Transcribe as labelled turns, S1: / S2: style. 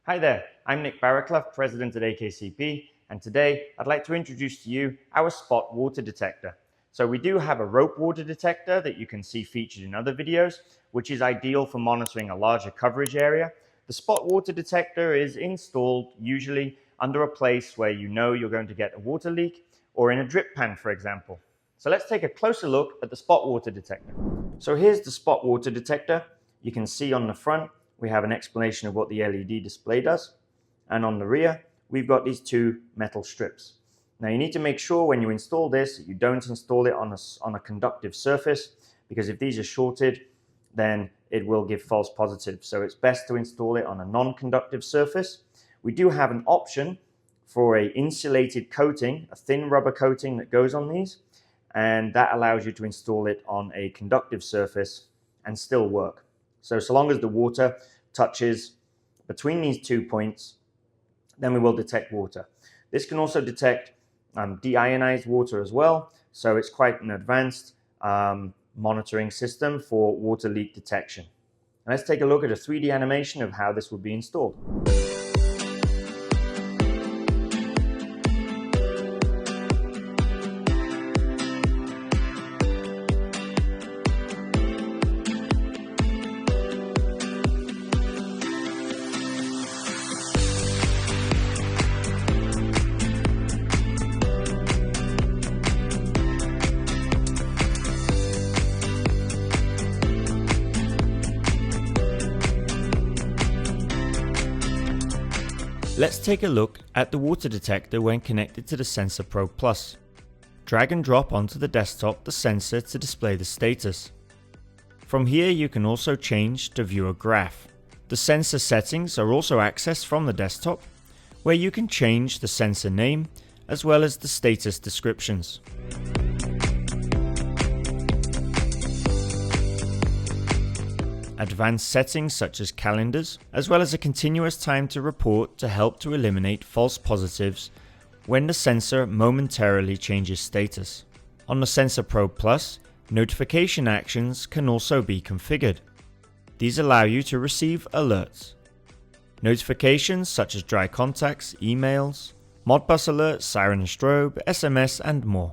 S1: Hi there, I'm Nick Barraclough, President at AKCP, and today I'd like to introduce to you our spot water detector. So we do have a rope water detector that you can see featured in other videos, which is ideal for monitoring a larger coverage area. The spot water detector is installed usually under a place where you know you're going to get a water leak, or in a drip pan, for example. So let's take a closer look at the spot water detector. So here's the spot water detector. You can see on the front we have an explanation of what the LED display does, and on the rear we've got these two metal strips. Now you need to make sure when you install this that you don't install it on a conductive surface, because if these are shorted then it will give false positives. So it's best to install it on a non-conductive surface. We do have an option for a insulated coating, a thin rubber coating that goes on these, and that allows you to install it on a conductive surface and still work. So long as the water touches between these 2 points, then we will detect water. This can also detect deionized water as well, so it's quite an advanced monitoring system for water leak detection. And let's take a look at a 3D animation of how this would be installed. Let's take a look at the water detector when connected to the Sensor Pro Plus. Drag and drop onto the desktop the sensor to display the status. From here you can also change to view a graph. The sensor settings are also accessed from the desktop, where you can change the sensor name as well as the status descriptions. Advanced settings such as calendars, as well as a continuous time to report to help to eliminate false positives when the sensor momentarily changes status. On the Sensor Pro Plus, notification actions can also be configured. These allow you to receive alerts. Notifications such as dry contacts, emails, Modbus alerts, siren and strobe, SMS and more.